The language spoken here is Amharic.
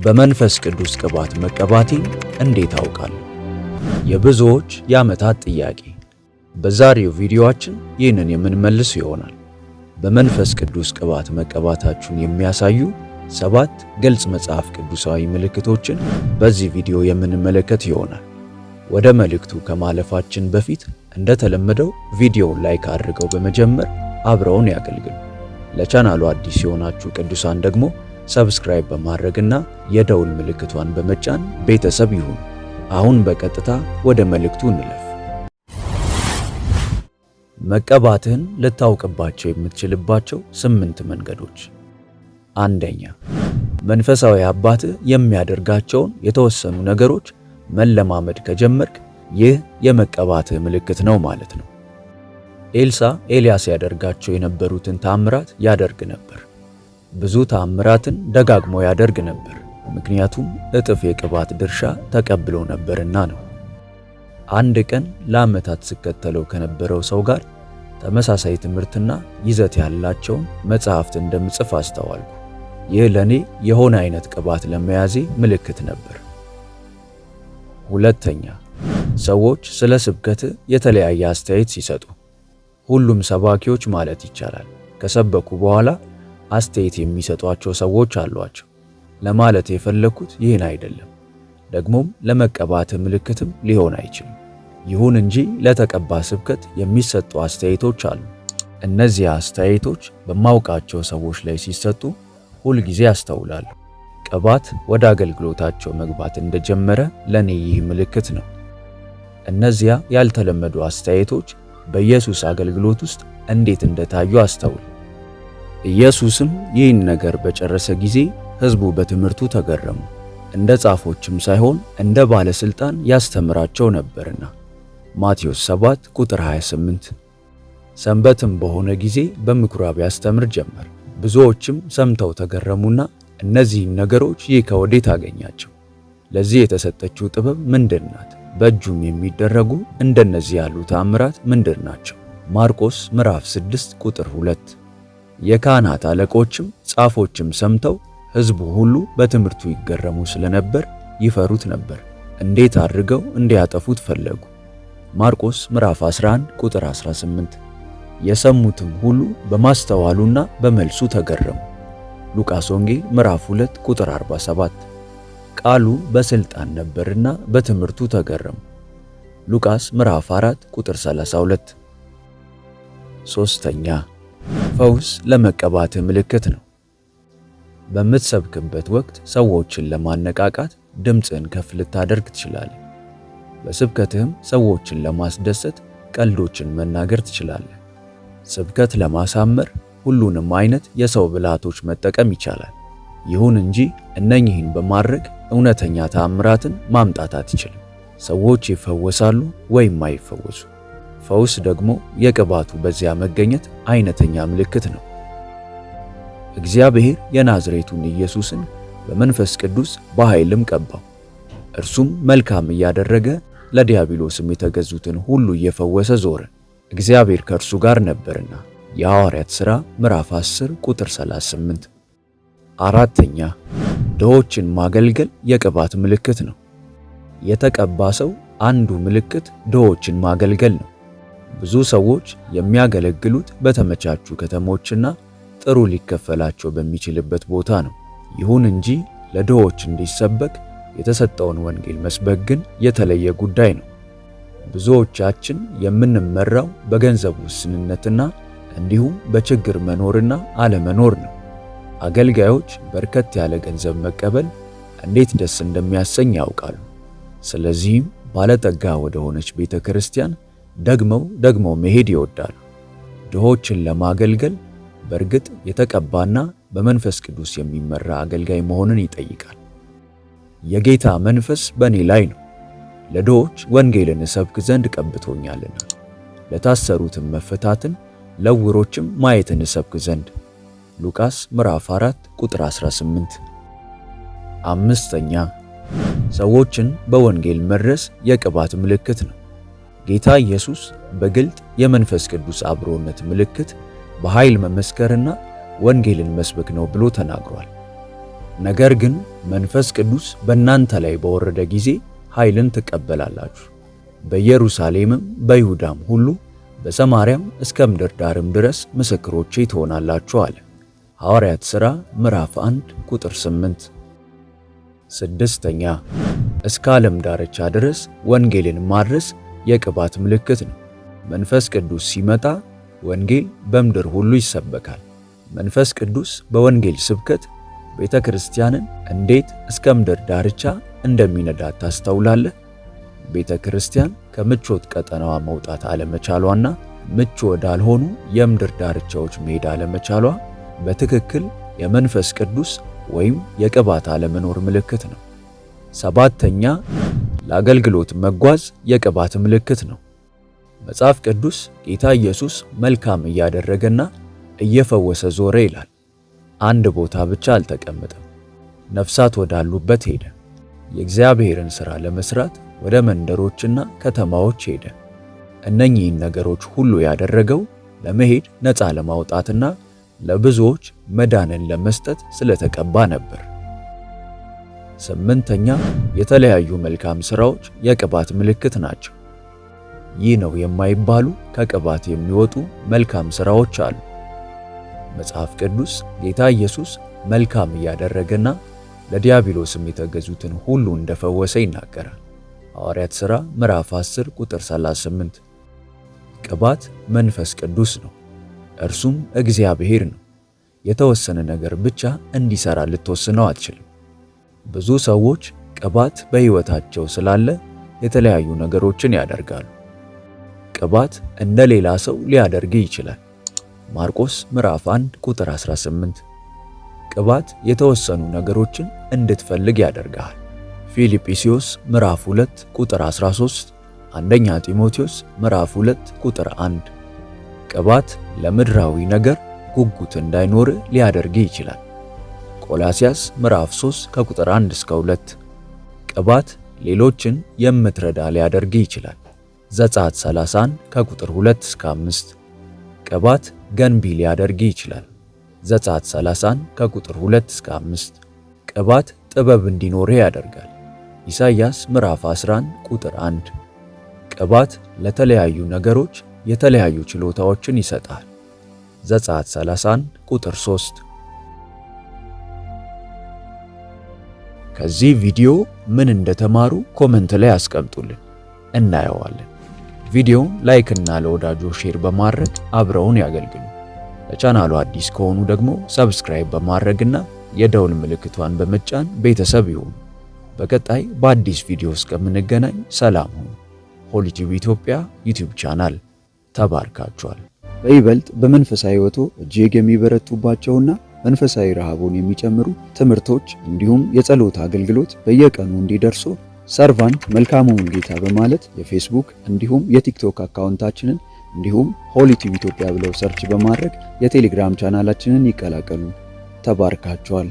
በመንፈስ ቅዱስ ቅባት መቀባቴን እንዴት አውቃለሁ? የብዙዎች የዓመታት ጥያቄ። በዛሬው ቪዲዮአችን ይህንን የምንመልስ ይሆናል። በመንፈስ ቅዱስ ቅባት መቀባታችሁን የሚያሳዩ 7 ግልጽ መጽሐፍ ቅዱሳዊ ምልክቶችን በዚህ ቪዲዮ የምንመለከት ይሆናል። ወደ መልእክቱ ከማለፋችን በፊት እንደተለመደው ቪዲዮውን ላይክ አድርገው በመጀመር አብረውን ያገልግሉ። ለቻናሉ አዲስ የሆናችሁ ቅዱሳን ደግሞ ሰብስክራይብ በማድረግና የደውል ምልክቷን በመጫን ቤተሰብ ይሁኑ። አሁን በቀጥታ ወደ መልእክቱ እንለፍ። መቀባትህን ልታውቅባቸው የምትችልባቸው 8 መንገዶች። አንደኛ፣ መንፈሳዊ አባትህ የሚያደርጋቸውን የተወሰኑ ነገሮች መለማመድ ከጀመርክ ይህ የመቀባትህ ምልክት ነው ማለት ነው። ኤልሳ ኤልያስ ያደርጋቸው የነበሩትን ተአምራት ያደርግ ነበር። ብዙ ተአምራትን ደጋግሞ ያደርግ ነበር፣ ምክንያቱም እጥፍ የቅባት ድርሻ ተቀብሎ ነበርና ነው። አንድ ቀን ለዓመታት ሲከተለው ከነበረው ሰው ጋር ተመሳሳይ ትምህርትና ይዘት ያላቸውን መጽሐፍት እንደምጽፍ አስተዋልኩ። ይህ ለኔ የሆነ አይነት ቅባት ለመያዜ ምልክት ነበር። ሁለተኛ፣ ሰዎች ስለ ስብከት የተለያየ አስተያየት ሲሰጡ። ሁሉም ሰባኪዎች ማለት ይቻላል ከሰበኩ በኋላ አስተያየት የሚሰጧቸው ሰዎች አሏቸው። ለማለት የፈለኩት ይህን አይደለም፣ ደግሞም ለመቀባት ምልክትም ሊሆን አይችልም። ይሁን እንጂ ለተቀባ ስብከት የሚሰጡ አስተያየቶች አሉ። እነዚህ አስተያየቶች በማውቃቸው ሰዎች ላይ ሲሰጡ ሁል ጊዜ አስተውላለሁ። ቅባት ወደ አገልግሎታቸው መግባት እንደጀመረ ለኔ ይህ ምልክት ነው። እነዚያ ያልተለመዱ አስተያየቶች በኢየሱስ አገልግሎት ውስጥ እንዴት እንደታዩ አስተውል። ኢየሱስም ይህን ነገር በጨረሰ ጊዜ ሕዝቡ በትምህርቱ ተገረሙ። እንደ ጻፎችም ሳይሆን እንደ ባለስልጣን ያስተምራቸው ነበርና። ማቴዎስ 7 ቁጥር 28። ሰንበትም በሆነ ጊዜ በምኩራብ ያስተምር ጀመር። ብዙዎችም ሰምተው ተገረሙና እነዚህን ነገሮች ይህ ከወዴት አገኛቸው? ለዚህ የተሰጠችው ጥበብ ምንድን ናት? በእጁም የሚደረጉ እንደነዚህ ያሉ ተአምራት ምንድን ናቸው? ማርቆስ ምዕራፍ 6 ቁጥር 2። የካህናት አለቆችም ጻፎችም ሰምተው ሕዝቡ ሁሉ በትምህርቱ ይገረሙ ስለነበር ይፈሩት ነበር። እንዴት አድርገው እንዲያጠፉት ፈለጉ። ማርቆስ ምዕራፍ 11 ቁጥር 18። የሰሙትም ሁሉ በማስተዋሉና በመልሱ ተገረሙ። ሉቃስ ወንጌል ምዕራፍ 2 ቁጥር 47። ቃሉ በስልጣን ነበርና በትምህርቱ ተገረሙ። ሉቃስ ምዕራፍ 4 ቁጥር 32። ሶስተኛ፣ ፈውስ ለመቀባት ምልክት ነው። በምትሰብክበት ወቅት ሰዎችን ለማነቃቃት ድምፅን ከፍ ልታደርግ ትችላለህ። በስብከትህም ሰዎችን ለማስደሰት ቀልዶችን መናገር ትችላለህ። ስብከት ለማሳመር ሁሉንም አይነት የሰው ብልሃቶች መጠቀም ይቻላል። ይሁን እንጂ እነኚህን በማድረግ እውነተኛ ተአምራትን ማምጣት አትችልም። ሰዎች ይፈወሳሉ ወይም አይፈወሱ። ፈውስ ደግሞ የቅባቱ በዚያ መገኘት አይነተኛ ምልክት ነው። እግዚአብሔር የናዝሬቱን ኢየሱስን በመንፈስ ቅዱስ በኃይልም ቀባው። እርሱም መልካም እያደረገ ለዲያብሎስም የተገዙትን ሁሉ እየፈወሰ ዞረ። እግዚአብሔር ከእርሱ ጋር ነበርና። የሐዋርያት ሥራ ምዕራፍ 10 ቁጥር 38። አራተኛ፣ ድሆችን ማገልገል የቅባት ምልክት ነው። የተቀባ ሰው አንዱ ምልክት ድሆችን ማገልገል ነው። ብዙ ሰዎች የሚያገለግሉት በተመቻቹ ከተሞችና ጥሩ ሊከፈላቸው በሚችልበት ቦታ ነው። ይሁን እንጂ ለድሆች እንዲሰበክ የተሰጠውን ወንጌል መስበክ ግን የተለየ ጉዳይ ነው። ብዙዎቻችን የምንመራው በገንዘብ ውስንነትና እንዲሁም በችግር መኖርና አለመኖር ነው። አገልጋዮች በርከት ያለ ገንዘብ መቀበል እንዴት ደስ እንደሚያሰኝ ያውቃሉ። ስለዚህም ባለጠጋ ወደ ሆነች ቤተ ክርስቲያን ደግመው መሄድ ይወዳሉ። ድሆችን ለማገልገል በእርግጥ የተቀባና በመንፈስ ቅዱስ የሚመራ አገልጋይ መሆንን ይጠይቃል። የጌታ መንፈስ በእኔ ላይ ነው፣ ለድሆች ወንጌልን እሰብክ ዘንድ ቀብቶኛልና፣ ለታሰሩትም መፈታትን፣ ለዕውሮችም ማየትን እሰብክ ዘንድ። ሉቃስ ምዕራፍ 4 ቁጥር 18። አምስተኛ፣ ሰዎችን በወንጌል መድረስ የቅባት ምልክት ነው። ጌታ ኢየሱስ በግልጥ የመንፈስ ቅዱስ አብሮነት ምልክት በኃይል መመስከርና ወንጌልን መስበክ ነው ብሎ ተናግሯል። ነገር ግን መንፈስ ቅዱስ በእናንተ ላይ በወረደ ጊዜ ኃይልን ትቀበላላችሁ፣ በኢየሩሳሌምም በይሁዳም ሁሉ በሰማርያም እስከ ምድር ዳርም ድረስ ምስክሮቼ ትሆናላችሁ አለ። ሐዋርያት ሥራ ምዕራፍ 1 ቁጥር 8። ስድስተኛ እስከ ዓለም ዳርቻ ድረስ ወንጌልን ማድረስ የቅባት ምልክት ነው። መንፈስ ቅዱስ ሲመጣ ወንጌል በምድር ሁሉ ይሰበካል። መንፈስ ቅዱስ በወንጌል ስብከት ቤተ ክርስቲያንን እንዴት እስከ ምድር ዳርቻ እንደሚነዳት ታስተውላለህ? ቤተ ክርስቲያን ከምቾት ቀጠናዋ መውጣት አለመቻሏና ምቹ ወዳልሆኑ የምድር ዳርቻዎች መሄድ አለመቻሏ በትክክል የመንፈስ ቅዱስ ወይም የቅባት አለመኖር ምልክት ነው። ሰባተኛ ለአገልግሎት መጓዝ የቅባት ምልክት ነው። መጽሐፍ ቅዱስ ጌታ ኢየሱስ መልካም እያደረገና እየፈወሰ ዞረ ይላል። አንድ ቦታ ብቻ አልተቀመጠም። ነፍሳት ወዳሉበት ሄደ። የእግዚአብሔርን ሥራ ለመስራት ወደ መንደሮችና ከተማዎች ሄደ። እነኚህን ነገሮች ሁሉ ያደረገው ለመሄድ ነፃ ለማውጣትና ለብዙዎች መዳንን ለመስጠት ስለተቀባ ነበር። ስምንተኛ የተለያዩ መልካም ሥራዎች የቅባት ምልክት ናቸው። ይህ ነው የማይባሉ ከቅባት የሚወጡ መልካም ሥራዎች አሉ። መጽሐፍ ቅዱስ ጌታ ኢየሱስ መልካም እያደረገና ለዲያብሎስም የተገዙትን ሁሉ እንደፈወሰ ይናገራል። ሐዋርያት ሥራ ምዕራፍ 10 ቁጥር 38። ቅባት መንፈስ ቅዱስ ነው፣ እርሱም እግዚአብሔር ነው። የተወሰነ ነገር ብቻ እንዲሰራ ልትወስነው አትችልም። ብዙ ሰዎች ቅባት በሕይወታቸው ስላለ የተለያዩ ነገሮችን ያደርጋሉ። ቅባት እንደ ሌላ ሰው ሊያደርግህ ይችላል። ማርቆስ ምዕራፍ 1 ቁጥር 18። ቅባት የተወሰኑ ነገሮችን እንድትፈልግ ያደርጋል። ፊልጵስዩስ ምዕራፍ 2 ቁጥር 13፣ አንደኛ ጢሞቴዎስ ምዕራፍ 2 ቁጥር 1። ቅባት ለምድራዊ ነገር ጉጉት እንዳይኖር ሊያደርግህ ይችላል። ቆላስያስ ምዕራፍ 3 ከቁጥር 1 እስከ 2። ቅባት ሌሎችን የምትረዳ ሊያደርግህ ይችላል። ዘጸአት 31 ከቁጥር 2 እስከ 5። ቅባት ገንቢ ሊያደርግህ ይችላል። ዘጸአት 31 ከቁጥር 2 እስከ 5። ቅባት ጥበብ እንዲኖርህ ያደርጋል። ኢሳይያስ ምዕራፍ 11 ቁጥር 1። ቅባት ለተለያዩ ነገሮች የተለያዩ ችሎታዎችን ይሰጣል። ዘጸአት 31 ቁጥር 3። ከዚህ ቪዲዮ ምን እንደተማሩ ኮመንት ላይ አስቀምጡልን፣ እናየዋለን። ቪዲዮውን ላይክ እና ለወዳጆ ሼር በማድረግ አብረውን ያገልግሉ። ለቻናሉ አዲስ ከሆኑ ደግሞ ሰብስክራይብ በማድረግና የደውል ምልክቷን በመጫን ቤተሰብ ይሁኑ። በቀጣይ በአዲስ ቪዲዮ እስከምንገናኝ ሰላም ሁኑ። ሆሊ ቲዩብ ኢትዮጵያ ዩቲዩብ ቻናል ተባርካችኋል። በይበልጥ በመንፈሳዊ ሕይወቶ እጅግ የሚበረቱባቸውና መንፈሳዊ ረሃቡን የሚጨምሩ ትምህርቶች እንዲሁም የጸሎት አገልግሎት በየቀኑ እንዲደርሱ ሰርቫንት መልካሙ ሙሉጌታ በማለት የፌስቡክ እንዲሁም የቲክቶክ አካውንታችንን እንዲሁም ሆሊ ቲዩብ ኢትዮጵያ ብለው ሰርች በማድረግ የቴሌግራም ቻናላችንን ይቀላቀሉ። ተባርካችኋል።